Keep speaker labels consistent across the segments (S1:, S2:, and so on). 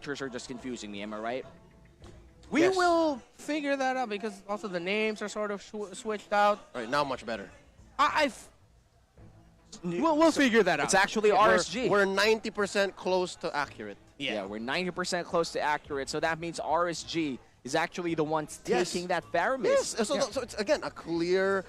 S1: signatures are just confusing me. Am I right?
S2: We
S3: Yes.
S2: will figure that out because also the names are sort of switched out.
S3: All right, now much better.
S2: We'll figure that out.
S1: It's actually RSG.
S3: We're 90% close to accurate.
S1: Yeah, we're 90% close to accurate. So that means RSG is actually the ones
S3: Yes.
S1: taking that Faramis.
S3: Yes, so it's again a clear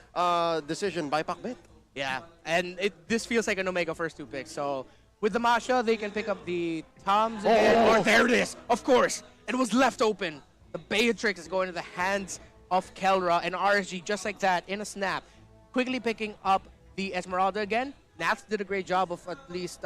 S3: decision by Pacbet.
S2: Yeah, and this feels like an Omega first 2 picks. So with the Masha, they can pick up the Toms again. Oh, there it is. Of course, it was left open. The Beatrix is going to the hands of Kelra, and RSG just like that in a snap, quickly picking up the Esmeralda again. Nats did a great job of at least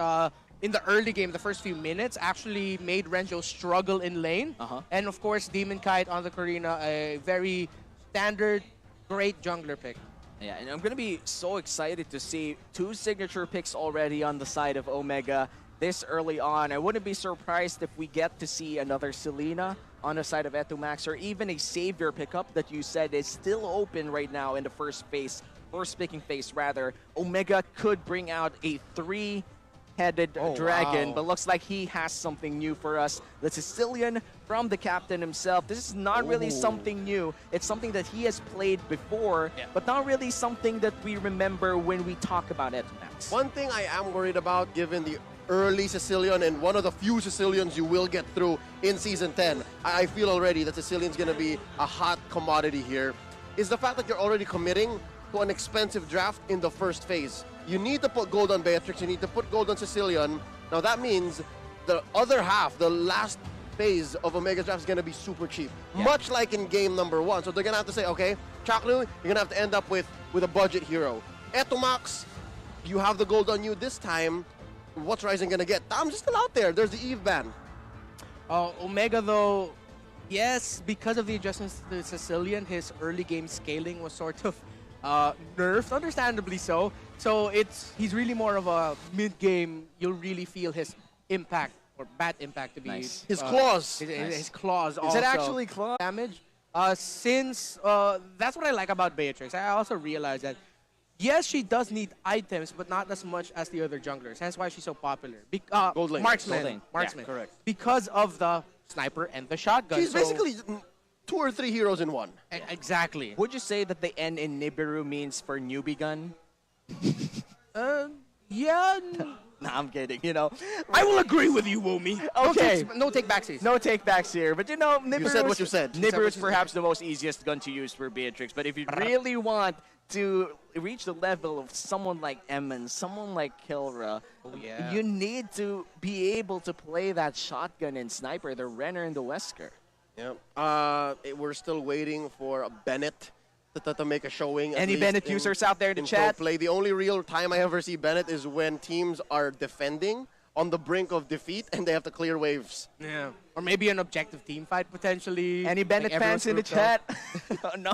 S2: in the early game, the first few minutes, actually made Renjo struggle in lane. And of course, Demon Kite on the Karina, a very standard, great jungler pick.
S1: Yeah, and I'm going to be so excited to see 2 signature picks already on the side of Omega this early on. I wouldn't be surprised if we get to see another Selena on the side of Etumax, or even a Savior pickup that you said is still open right now in the first picking phase rather. Omega could bring out a 3-headed dragon,
S2: wow.
S1: but looks like he has something new for us. The Sicilian from the captain himself. This is not really something new. It's something that he has played before, but not really something that we remember when we talk about Etumax.
S3: One thing I am worried about, given the early Sicilian and one of the few Sicilians you will get through in Season 10, I feel already that Sicilian's going to be a hot commodity here, is the fact that you're already committing to an expensive draft in the first phase. You need to put gold on Beatrix, you need to put gold on Sicilian. Now that means the other half, the last phase of Omega's draft is going to be super cheap. Much like in game number 1. So they're going to have to say, okay, Chaklu, you're going to have to end up with a budget hero. Etumax, you have the gold on you this time. What's Rising going to get? Tam's just still out there. There's the Eve ban.
S2: Omega, though, yes, because of the adjustments to the Sicilian, his early game scaling was sort of nerfed, understandably so. So he's really more of a mid-game, you'll really feel his impact, or bad impact to be.
S1: Nice.
S3: His claws.
S2: His claws
S1: Is
S2: also.
S1: it actually claw
S2: damage? Since that's what I like about Beatrix. I also realized that, yes, she does need items, but not as much as the other junglers. Hence why she's so popular.
S3: Gold lane.
S2: Marksman.
S1: Gold lane.
S2: Marksman.
S3: Yeah, correct.
S2: Because of the sniper and the shotgun.
S3: She's
S2: So-
S3: basically 2 or 3 heroes in one.
S2: Exactly.
S1: Would you say that the N in Nibiru means for newbie gun?
S2: Yeah.
S1: Nah, I'm kidding, you know.
S2: I will agree with you, Woomy.
S1: Okay.
S2: No take backsies.
S1: No takebacks here, but you know, Nibiru
S3: said what you said. You said
S1: Nibiru
S3: what
S1: is
S3: you
S1: perhaps the most easiest gun to use for Beatrix, but if you really want to reach the level of someone like Emmons, someone like Kilra,
S2: yeah.
S1: you need to be able to play that shotgun and sniper, the Renner and the Wesker.
S3: Yeah. We're still waiting for Bennett to make a showing. at
S1: Any
S3: least
S1: Bennett users out there in the
S3: pro
S1: chat?
S3: play. The only real time I ever see Bennett is when teams are defending on the brink of defeat and they have to clear waves.
S2: Yeah. Or maybe an objective team fight potentially.
S1: Any Bennett
S2: Like
S1: fans in the
S2: everyone's
S1: chat? No.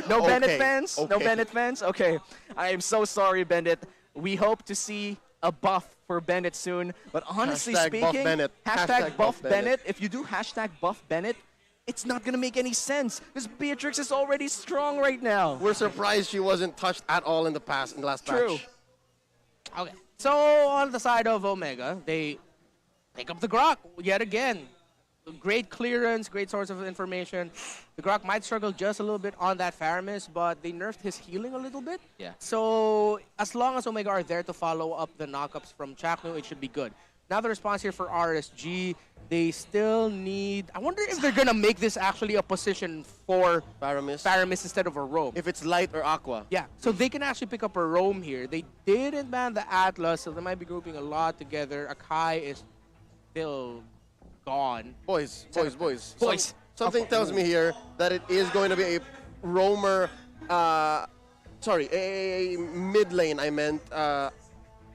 S1: No Bennett
S3: Okay,
S1: fans? No
S3: okay.
S1: Bennett fans? Okay. I am so sorry, Bennett. We hope to see a buff for Bennett soon. But honestly
S3: Hashtag buff
S1: speaking,
S3: Bennett.
S1: hashtag buff
S3: Bennett.
S1: Bennett. If you do hashtag buff Bennett, it's not going to make any sense because Beatrix is already strong right now.
S3: We're surprised she wasn't touched at all in the last
S1: True.
S3: match.
S2: Okay. So on the side of Omega, they pick up the Grok yet again. Great clearance, great source of information. The Grok might struggle just a little bit on that Faramis, but they nerfed his healing a little bit.
S1: Yeah.
S2: So as long as Omega are there to follow up the knockups from Chaknu, it should be good. Now the response here for RSG, they still need... I wonder if they're going to make this actually a position for Faramis instead of a roam.
S3: If it's light or aqua.
S2: Yeah, so they can actually pick up a roam here. They didn't ban the Atlas, so they might be grouping a lot together. Akai is still gone.
S3: Boys.
S1: Okay.
S3: Something tells me here that it is going to be a roamer, a mid lane, I meant,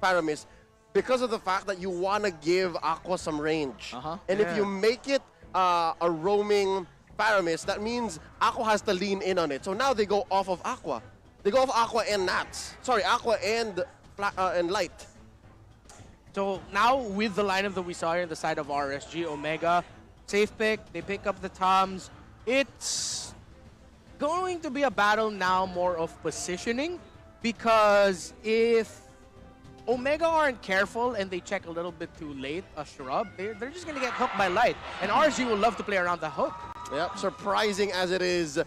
S3: Paramis, because of the fact that you want to give Aqua some range. And if you make it a roaming Paramis, that means Aqua has to lean in on it. So now they go off of Aqua. They go off Aqua and Nats. Sorry, Aqua and Light.
S2: So now with the lineup that we saw here on the side of RSG, Omega, safe pick, they pick up the Toms. It's going to be a battle now more of positioning, because if Omega aren't careful and they check a little bit too late a shrub, they're just going to get hooked by Light. And RSG will love to play around the hook.
S3: Yep, surprising as it is,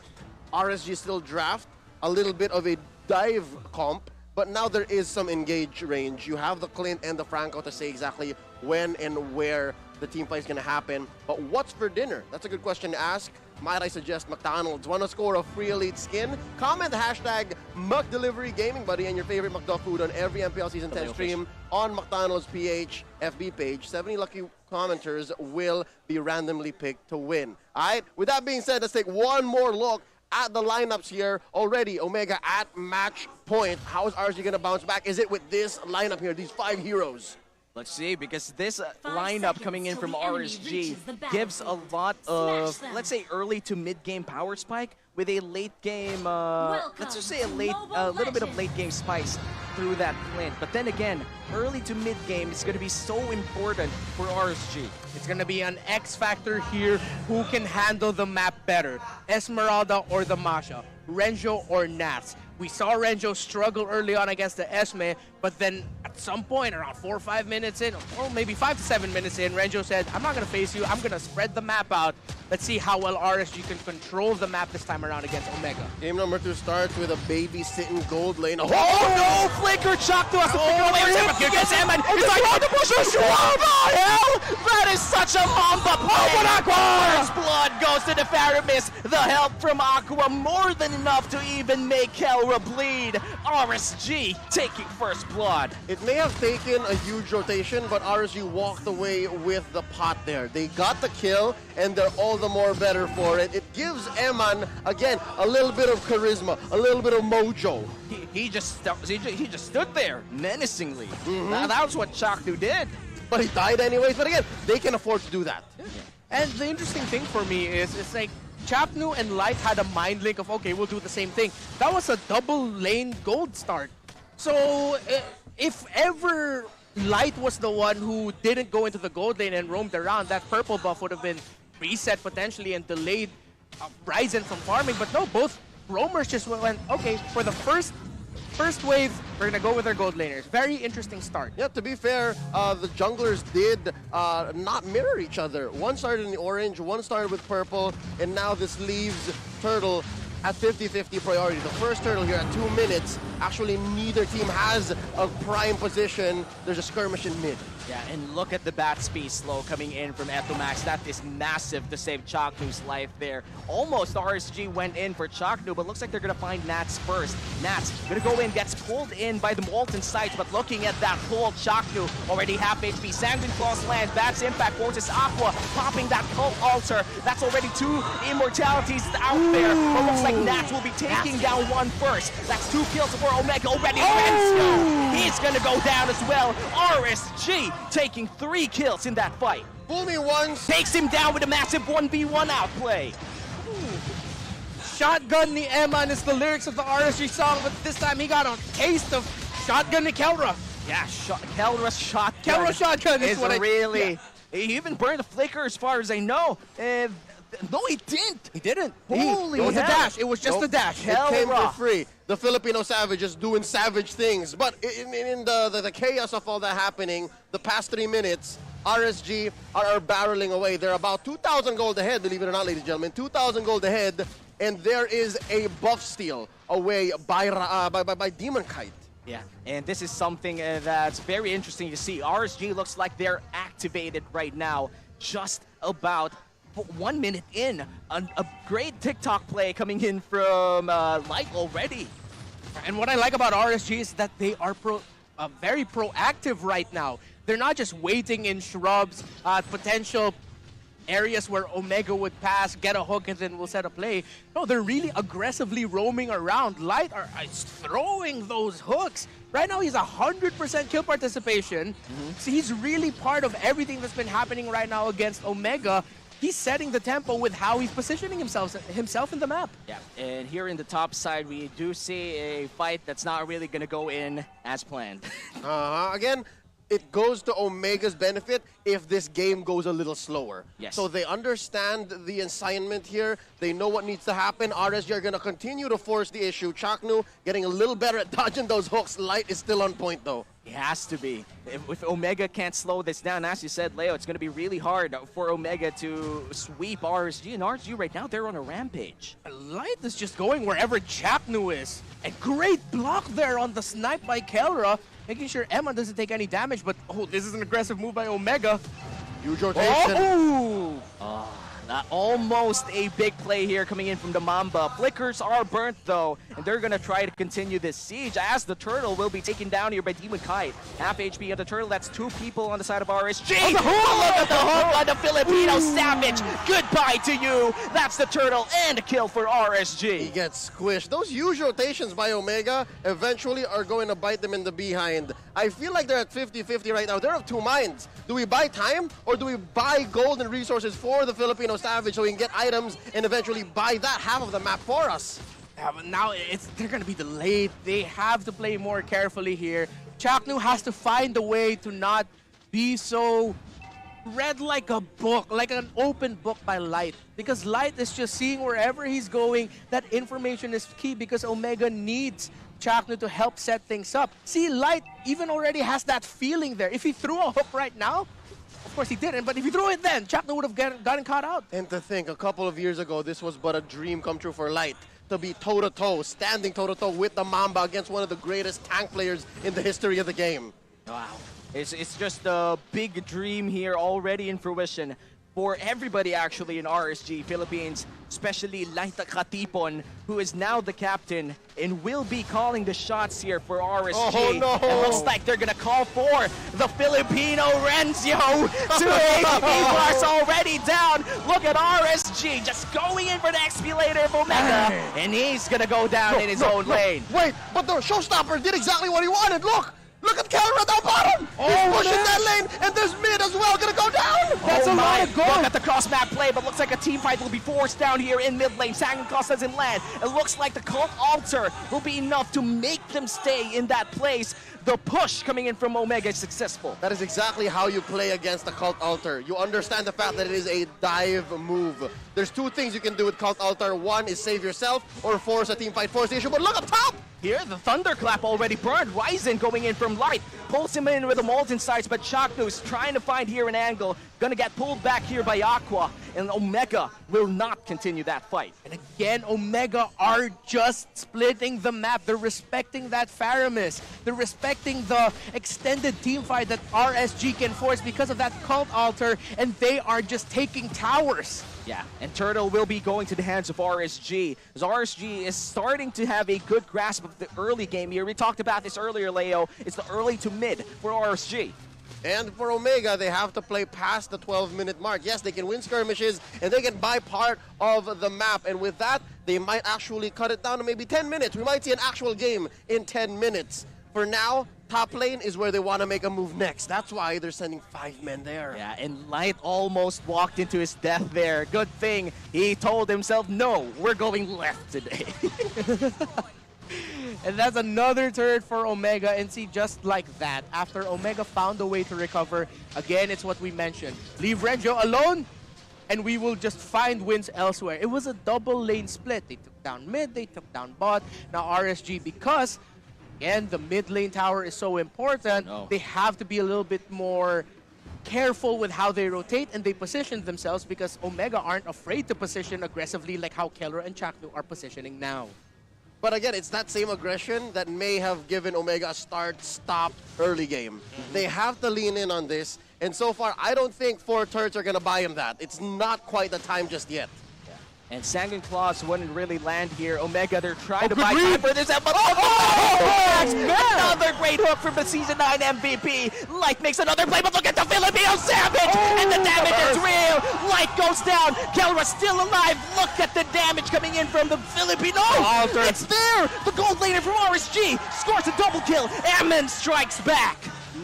S3: RSG still draft a little bit of a dive comp, but now there is some engage range. You have the Clint and the Franco to say exactly when and where the team play is going to happen. But what's for dinner? That's a good question to ask. Might I suggest McDonald's? Want to score a free Elite skin? Comment hashtag McDeliveryGaming, buddy, and your favorite McDo food on every MPL Season 10 stream on McDonald's PH FB page. 70 lucky commenters will be randomly picked to win. All right, with that being said, let's take one more look at the lineups here. Already, Omega at match point. How is RSG going to bounce back? Is it with this lineup here, these 5 heroes?
S1: Let's see, because this lineup coming in from RSG gives a lot of, let's say, early to mid-game power spike with a late-game, let's just say a little bit of late-game spice through that Clint. But then again, early to mid-game is going to be so important for RSG.
S2: It's going to be an X factor here. Who can handle the map better? Esmeralda or the Masha? Renjo or Nats? We saw Renjo struggle early on against the Esme, but then at some point, around 4 or 5 minutes in, or maybe 5 to 7 minutes in, Renjo said, I'm not going to face you, I'm going to spread the map out. Let's see how well RSG can control the map this time around against Omega.
S3: Game number 2 starts with a babysitting gold lane.
S1: Oh no! Flicker Chuck to us to figure away. Here gets Eman. He's like, oh, the push is what the hell? That is such a Mamba play. First blood goes to the Faramis. The help from Aqua more than enough to even make Kelra bleed. RSG taking first blood.
S3: It may have taken a huge rotation, but RSG walked away with the pot there. They got the kill, and they're all the more better for it. It gives Eman, again, a little bit of charisma, a little bit of mojo.
S1: He just stood there menacingly. That was what Chaknu did.
S3: But he died anyways. But again, they can afford to do that.
S2: Yeah. And the interesting thing for me is, it's like, Chapnu and Light had a mind link of, okay, we'll do the same thing. That was a double lane gold start. So if ever Light was the one who didn't go into the gold lane and roamed around, that purple buff would have been reset potentially and delayed Ryzen from farming. But no, both roamers just went, okay, for the first wave, we're going to go with our gold laners. Very interesting start.
S3: Yeah, to be fair, the junglers did not mirror each other. One started in the orange, one started with purple, and now this leaves Turtle at 50-50 priority. The first Turtle here at 2 minutes. Actually, neither team has a prime position. There's a skirmish in mid.
S1: Yeah, and look at the bat speed slow coming in from Etomax. That is massive to save Chaknu's life there. Almost RSG went in for Chaknu, but looks like they're going to find Nats first. Nats going to go in, gets pulled in by the Molten Sight, but looking at that pull, Chaknu already half HP. Sanguine Claws land, Bat's impact forces Aqua, popping that Cult Altar. That's already 2 immortalities out there. But looks like Nats will be taking down one first. That's 2 kills for Omega already. Renzo, he's going to go down as well. RSG taking 3 kills in that fight.
S3: Fool me once.
S1: Takes him down with a massive 1v1 outplay.
S2: Shotgun the Eman is the lyrics of the RSG song, but this time he got a taste of Shotgun the Kelra.
S1: Yeah, Kelra's shotgun.
S2: Kelra shotgun is what
S1: really.
S2: Yeah.
S1: He even burned the flicker as far as I know. No, he didn't.
S2: He didn't.
S1: Holy
S2: It was
S1: hell.
S2: a dash. It was just a dash.
S3: It came for free. The Filipino Savage is doing savage things. But in the chaos of all that happening, the past 3 minutes, RSG are barreling away. They're about 2,000 gold ahead, believe it or not, ladies and gentlemen. 2,000 gold ahead, and there is a buff steal away by Demon Kite.
S1: Yeah, and this is something that's very interesting to see. RSG looks like they're activated right now, just about 1 minute in. A great TikTok play coming in from Light already.
S2: And what I like about RSG is that they are very proactive right now. They're not just waiting in shrubs, potential areas where Omega would pass, get a hook, and then we'll set a play. No, they're really aggressively roaming around. Light is throwing those hooks. Right now, he's 100% kill participation. So he's really part of everything that's been happening right now against Omega. He's setting the tempo with how he's positioning himself in the map.
S1: Yeah, and here in the top side, we do see a fight that's not really going to go in as planned.
S3: Again, it goes to Omega's benefit if this game goes a little slower.
S1: Yes.
S3: So they understand the assignment here. They know what needs to happen. RSG are going to continue to force the issue. Chaknu getting a little better at dodging those hooks. Light is still on point, though.
S1: It has to be. If Omega can't slow this down, as you said, Leo, it's going to be really hard for Omega to sweep RSG. And RSG right now, they're on a rampage.
S2: Light is just going wherever Chaknu is. A great block there on the snipe by Kelra, making sure Emma doesn't take any damage. But, oh, this is an aggressive move by Omega.
S3: Huge rotation.
S1: Oh! Almost a big play here coming in from the Mamba. Flickers are burnt though, and they're gonna try to continue this siege as the Turtle will be taken down here by Demon Kite. Half HP on the Turtle, that's 2 people on the side of RSG.
S2: Oh, the
S1: look at the hook on the Filipino Savage. Goodbye to you. That's the Turtle and a kill for
S3: He
S1: RSG.
S3: gets squished. Those huge rotations by Omega eventually are going to bite them in the behind. I feel like they're at 50-50 right now. They're of two minds. Do we buy time or do we buy gold and resources for the Filipino Savage so we can get items and eventually buy that half of the map for us?
S2: Yeah, but now they're going to be delayed. They have to play more carefully here. Chaknu has to find a way to not be so read like a book, like an open book by Light. Because Light is just seeing wherever he's going. That information is key because Omega needs Chaknu to help set things up. See, Light even already has that feeling there. If he threw a hook right now, of course he didn't, but if he threw it then, Chaknu would have gotten caught out.
S3: And to think, a couple of years ago, this was but a dream come true for Light. To be toe-to-toe, standing toe-to-toe with the Mamba against one of the greatest tank players in the history of the game.
S1: Wow. It's just a big dream here already in fruition for everybody actually in RSG Philippines, especially Laita Katipon, who is now the captain and will be calling the shots here for RSG.
S3: Oh, no.
S1: It looks like they're gonna call for the Filipino Renzo. 2 HP bars already down. Look at RSG just going in for the Expulator of Omega, and he's gonna go down in his own lane.
S3: Wait, but the showstopper did exactly what he wanted. Look at Kelra down bottom.
S2: Oh,
S3: He's pushing
S2: man.
S3: that lane, and there's mid as well gonna go down.
S2: That's a lot of gold.
S1: Look at the cross-map play, but looks like a team fight will be forced down here in mid lane. Sangenclaws doesn't land. It looks like the Cult Altar will be enough to make them stay in that place. The push coming in from Omega is successful.
S3: That is exactly how you play against the Cult Altar. You understand the fact that it is a dive move. There's 2 things you can do with Cult Altar. One is save yourself or force a team fight, force the issue. But look up top!
S1: Here, the Thunderclap already burned. Ryzen going in from Light. Pulls him in with the Molten Sights, but Chaknu's trying to find here an angle. Gonna get pulled back here by Aqua, and Omega will not continue that fight.
S2: And again, Omega are just splitting the map. They're respecting that Faramis. They're respecting the extended team fight that RSG can force because of that Cult Altar, and they are just taking towers.
S1: Yeah, and Turtle will be going to the hands of RSG, as RSG is starting to have a good grasp of the early game here. We talked about this earlier, Leo. It's the early to mid for RSG.
S3: And for Omega, they have to play past the 12-minute mark. Yes, they can win skirmishes, and they can buy part of the map. And with that, they might actually cut it down to maybe 10 minutes. We might see an actual game in 10 minutes. For now, top lane is where they want to make a move next. That's why they're sending 5 men there.
S1: Yeah, and Light almost walked into his death there. Good thing he told himself, no, we're going left today.
S2: And that's another turret for Omega, and see, just like that, after Omega found a way to recover, again, it's what we mentioned. Leave Renjo alone, and we will just find wins elsewhere. It was a double lane split. They took down mid, they took down bot. Now RSG, because, again, the mid lane tower is so important, they have to be a little bit more careful with how they rotate and they position themselves, because Omega aren't afraid to position aggressively like how Kelra and Chaknu are positioning now.
S3: But again, it's that same aggression that may have given Omega a start-stop early game. They have to lean in on this, and so far, I don't think 4 turrets are going to buy him that. It's not quite the time just yet.
S1: And Sangenclaws wouldn't really land here. Omega, they're trying to buy time for this, but another great hook from the Season 9 MVP. Light makes another play, but look at the Filipino Savage! And the damage is real! Light goes down, Kelra still alive. Look at the damage coming in from the Filipino! It's there! The gold laner from RSG scores a double kill. Ammon strikes back.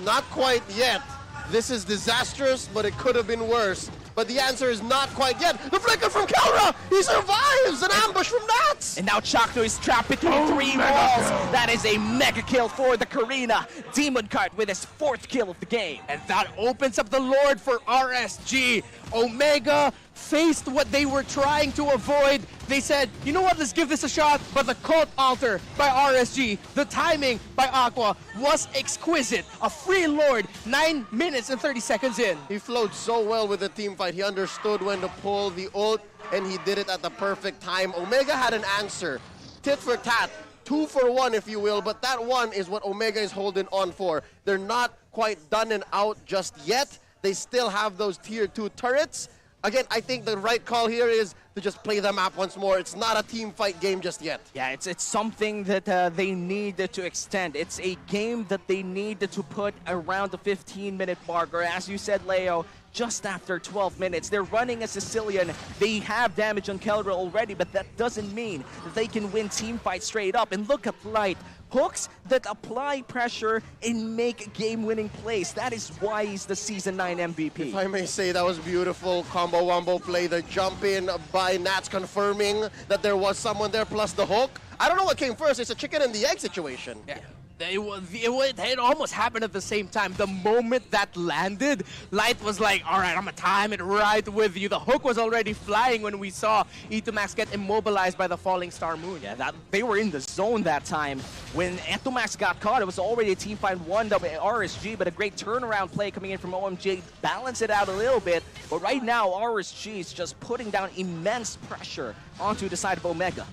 S3: Not quite yet. This is disastrous, but it could have been worse. but the answer is not quite yet. The flicker from Kelra! He survives an ambush from Nats!
S1: And now Choctaw is trapped between three walls. That is a mega kill for the Karina. Demon Cart with his 4th kill of the game.
S2: And that opens up the Lord for RSG. Omega faced what they were trying to avoid. They said, you know what, let's give this a shot. But the Cult Altar by RSG, the timing by Aqua was exquisite. A free Lord, 9 minutes and 30 seconds in.
S3: He flowed so well with the team fight. He understood when to pull the ult, and he did it at the perfect time. Omega had an answer. Tit for tat. 2 for 1, if you will, but that one is what Omega is holding on for. They're not quite done and out just yet. They still have those tier 2 turrets. Again, I think the right call here is to just play the map once more. It's not a team fight game just yet.
S1: Yeah, it's something that they need to extend. It's a game that they need to put around the 15-minute mark, or as you said, Leo, just after 12 minutes. They're running a Sicilian. They have damage on Kelra already, but that doesn't mean that they can win team fight straight up. And look at Light. Hooks that apply pressure and make game-winning plays. That is why he's the Season 9 MVP.
S3: If I may say, that was beautiful combo-wombo play. The jump in by Nats confirming that there was someone there, plus the hook. I don't know what came first. It's a chicken and the egg situation.
S2: Yeah. It almost happened at the same time. The moment that landed, Light was like, all right, I'm going to time it right with you. The hook was already flying when we saw E2max get immobilized by the falling star moon.
S1: Yeah, they were in the zone that time. When E2max got caught, it was already a team fight 1 by RSG, but a great turnaround play coming in from OMG, balance it out a little bit. But right now, RSG is just putting down immense pressure onto the side of Omega.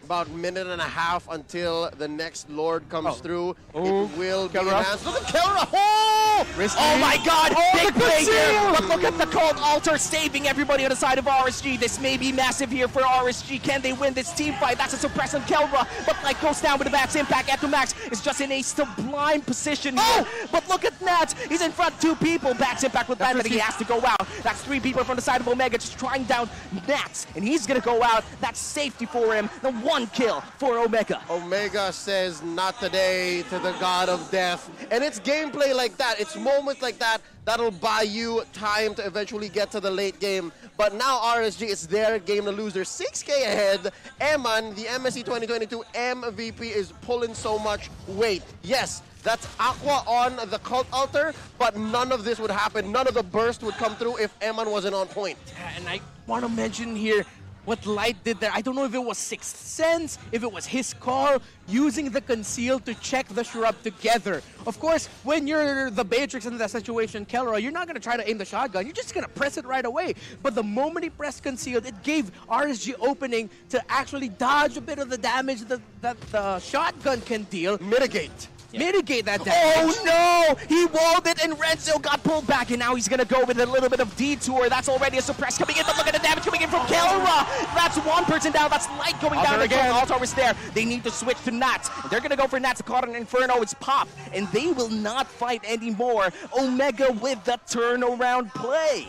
S3: About a minute and a half until the next Lord comes through.
S2: Oh.
S3: It will be
S2: Kelra.
S3: enhanced. Look at Kelra! Oh!
S1: Oh my god! Big play here!
S3: conceal!
S1: But look at the Cold Altar saving everybody on the side of RSG. This may be massive here for RSG. Can they win this team fight? That's a suppressive Kelra. But Light goes down with a Max impact. E2max is just in a sublime position here. But look at Nats. He's in front 2 people. Max impact with that, but he has to go out. That's 3 people from the side of Omega just trying down Nats. And he's gonna go out. That's safety for him. The 1 kill for Omega.
S3: Omega says, not today, to the god of death. And it's gameplay like that. It's moments like that that'll buy you time to eventually get to the late game. But now RSG, it's their game to lose. They're 6K ahead. Eman, the MSC 2022 MVP, is pulling so much weight. Yes, that's Aqua on the Cult Altar, but none of this would happen. None of the burst would come through if Eman wasn't on point.
S2: And I want to mention here what Light did there. I don't know if it was Sixth Sense, if it was his call, using the conceal to check the shrub together. Of course, when you're the Beatrix in that situation, Kelra, you're not going to try to aim the shotgun. You're just going to press it right away. But the moment he pressed concealed, it gave RSG opening to actually dodge a bit of the damage that the shotgun can deal.
S3: Mitigate.
S2: Mitigate that damage.
S1: Oh no! He walled it and Renzo got pulled back, and now he's gonna go with a little bit of detour. That's already a suppress coming in, but look at the damage coming in from Kelra! That's 1 person down, that's Light going down again. Altar was there. They need to switch to Nats. They're gonna go for Nats. Caught an Inferno, it's popped, and they will not fight anymore. Omega with the turnaround play.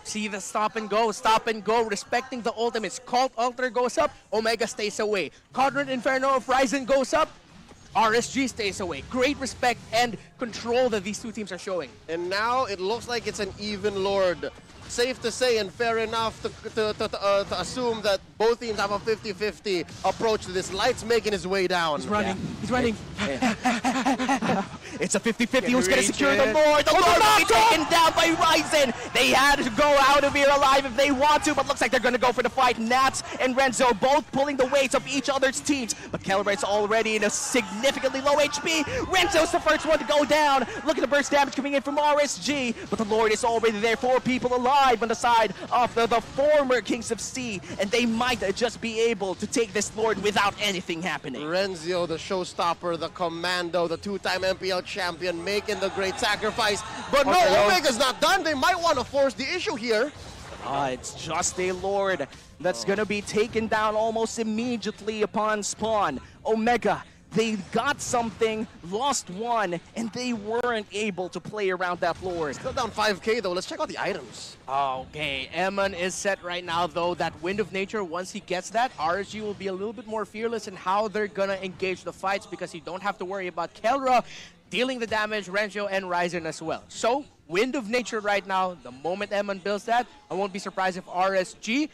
S2: See the stop and go, respecting the ultimates. Cult Altar goes up, Omega stays away. Quadrant Inferno of Ryzen goes up, RSG stays away. Great respect and control that these 2 teams are showing.
S3: And now it looks like it's an even Lord. Safe to say and fair enough to assume that both teams have a 50-50 approach to this. Light's making his way down.
S2: He's running. He's running.
S1: It's a 50-50. Who's going to secure the Lord? The Lord will be taken down by Ryzen. They had to go out of here alive if they want to, but looks like they're going to go for the fight. Nats and Renzo both pulling the weights of each other's teams, but Kelra's already in a significantly low HP. Renzo's the first one to go down. Look at the burst damage coming in from RSG, but the Lord is already there. 4 people alive on the side of the former Kings of Sea, and they might just be able to take this Lord without anything happening.
S3: Renzo, the showstopper, the commando, the 2-time MPL champion, making the great sacrifice. But no, Omega's not done. They might want to force the issue here.
S1: It's just a Lord that's going to be taken down almost immediately upon spawn. Omega, they got something, lost 1, and they weren't able to play around that Lord.
S3: Still down 5K though. Let's check out the items.
S2: Okay, Eman is set right now though. That Wind of Nature, once he gets that, RSG will be a little bit more fearless in how they're gonna engage the fights because you don't have to worry about Kelra dealing the damage, Renzo and Ryzen as well. So, wind of nature right now. The moment Eman builds that, I won't be surprised if RSG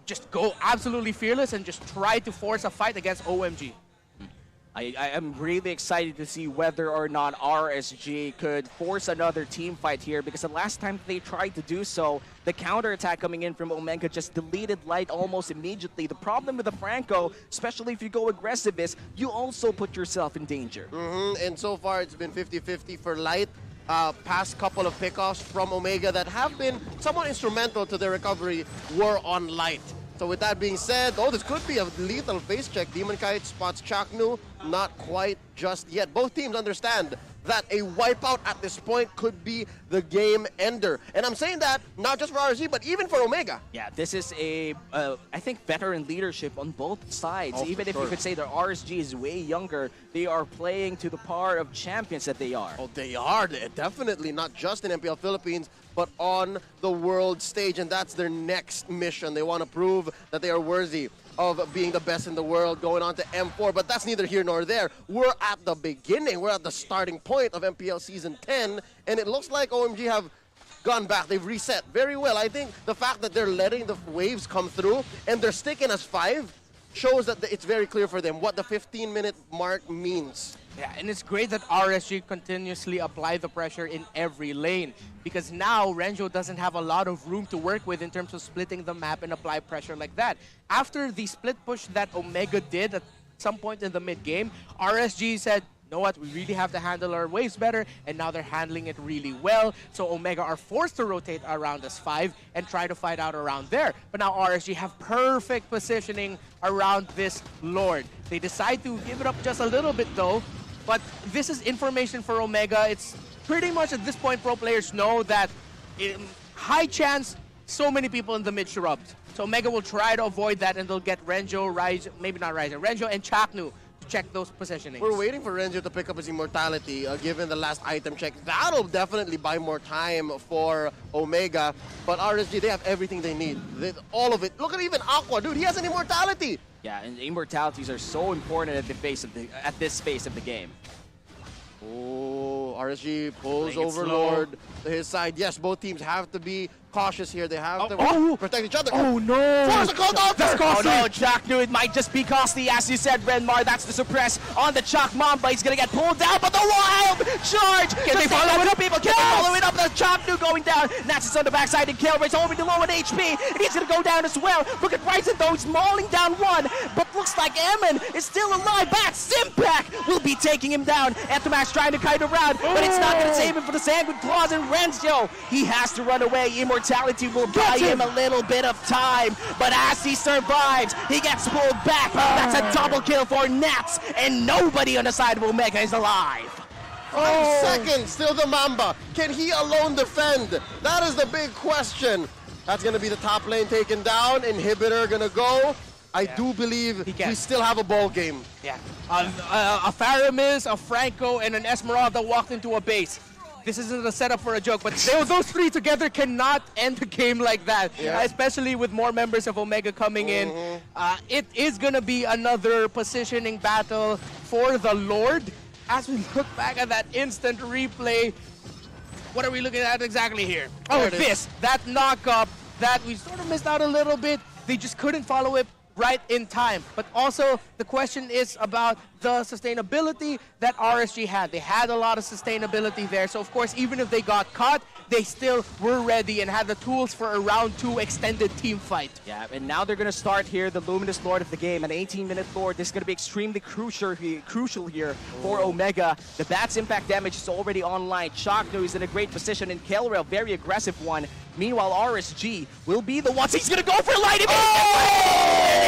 S2: just go absolutely fearless and just try to force a fight against OMG.
S1: I am really excited to see whether or not RSG could force another team fight here, because the last time they tried to do so, the counterattack coming in from Omega just deleted Light almost immediately. The problem with the Franco, especially if you go aggressive, is you also put yourself in danger.
S3: And so far, it's been 50-50 for Light. Past couple of pickoffs from Omega that have been somewhat instrumental to their recovery were on Light. So with that being said, this could be a lethal face check. Demon Kite spots Chaknu, not quite just yet. Both teams understand that a wipeout at this point could be the game ender. And I'm saying that not just for RSG, but even for Omega.
S1: Yeah, this is a, I think, veteran leadership on both sides. Even if you could say that RSG is way younger, they are playing to the par of champions that they are.
S3: Oh, they are. They're definitely not just in MPL Philippines, but on the world stage. And that's their next mission. They want to prove that they are worthy of being the best in the world, going on to M4, but that's neither here nor there. We're at the beginning, we're at the starting point of MPL Season 10, and it looks like OMG have gone back, they've reset very well. I think the fact that they're letting the waves come through and they're sticking as 5 shows that it's very clear for them what the 15-minute mark means.
S2: Yeah, and it's great that RSG continuously apply the pressure in every lane, because now Renjo doesn't have a lot of room to work with in terms of splitting the map and apply pressure like that. After the split push that Omega did at some point in the mid-game, RSG said, you know what, we really have to handle our waves better, and now they're handling it really well. So Omega are forced to rotate around as 5 and try to fight out around there. But now RSG have perfect positioning around this Lord. They decide to give it up just a little bit though, but this is information for Omega. It's pretty much at this point pro players know that high chance so many people in the mid shrubs. So Omega will try to avoid that, and they'll get Renjo, Rise, maybe not Rise, Renjo and Chaknu to check those positionings.
S3: We're waiting for Renjo to pick up his immortality given the last item check. That'll definitely buy more time for Omega, but RSG, they have everything they need. All of it. Look at even Aqua, dude, he has an immortality.
S1: Yeah, and immortalities are so important at this phase of the game.
S3: Oh, RSG pulls Overlord to his side. Yes, both teams have to be cautious here. They have to protect each other.
S2: Oh no!
S3: Force a cold altar!
S1: Oh no, Chaknu, it might just be costly. As you said, Renmar, that's the suppress on the Chak Mamba. He's gonna get pulled down, but the wild charge!
S2: Can they follow it up?
S1: People, can they follow it up? The Chaknu going down. Nats is on the backside, and Kelra's already low on HP, and he's gonna go down as well. Look at Bryson though, he's mauling down one, but looks like Eman is still alive. Back, Simpack will be taking him down. Etomax trying to kite around, but it's not gonna save him for the Sanguine Claws, and Renzo, he has to run away. Immortality will buy him a little bit of time, but as he survives, he gets pulled back. That's a double kill for Nats, and nobody on the side of Omega is alive.
S3: 5 seconds, still the Mamba. Can he alone defend? That is the big question. That's going to be the top lane taken down. Inhibitor going to go. I do believe we still have a ball game.
S2: Yeah. A Faramis, a Franco, and an Esmeralda walked into a base. This isn't a setup for a joke, but those 3 together cannot end the game like that, especially with more members of Omega coming in. It is going to be another positioning battle for the Lord. As we look back at that instant replay, what are we looking at exactly here? Oh, this, that knock-up that we sort of missed out a little bit. They just couldn't follow it right in time. But also, the question is about the sustainability that RSG had. They had a lot of sustainability there. So, of course, even if they got caught, they still were ready and had the tools for a round 2 extended team fight.
S1: Yeah, and now they're going to start here, the Luminous Lord of the game, an 18-minute Lord. This is going to be extremely crucial here for Omega. The Bat's impact damage is already online. Chaknu is in a great position, and Kelrel, very aggressive one. Meanwhile, RSG will be the ones. He's going to go for light. And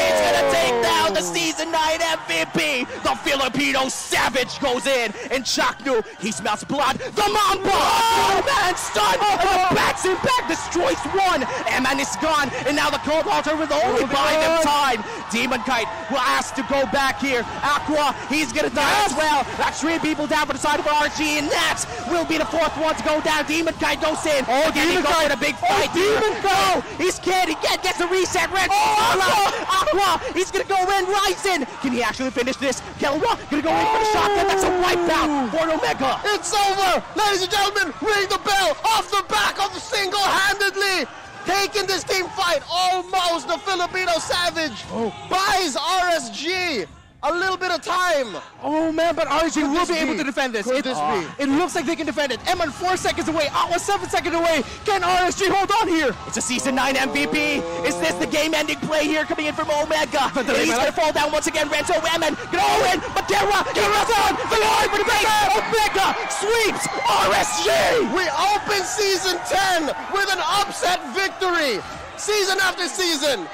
S1: he's going to take down the Season 9 MVP. The Filipino Savage goes in, and Chaknu, he smells blood. The Mamba! Oh, man, stun! The Bat's impact destroys one. Eman is gone, and now the Cold Altar will only buy them time. Demon Kite will ask to go back here. Aqua, he's going to die as well. That's 3 people down for the side of RSG, and Nats will be the 4th one to go down. Demon Kite goes in.
S2: Oh,
S1: Demon Kite, a big Right, Demon go! He's can't, he can't get the reset, Red. Aqua! He's gonna go in, Ryzen! Can he actually finish this? Kelwa gonna go in for the shotgun, that's a wipeout for Omega!
S3: It's over! Ladies and gentlemen, ring the bell! Off the back of single-handedly taking this team fight. Almost the Filipino Savage buys RSG a little bit of time.
S2: Oh man, but RSG will be able to defend this.
S3: Could this be?
S2: It looks like they can defend it. Eman 4 seconds away. Aqua 7 seconds away. Can RSG hold on here?
S1: It's a Season 9 MVP. Is this the game-ending play here coming in from Omega? And he's gonna fall down once again. Rento Eman gonna win, but Terra on the line for the base. Omega sweeps RSG.
S3: We open Season 10 with an upset victory. Season after season,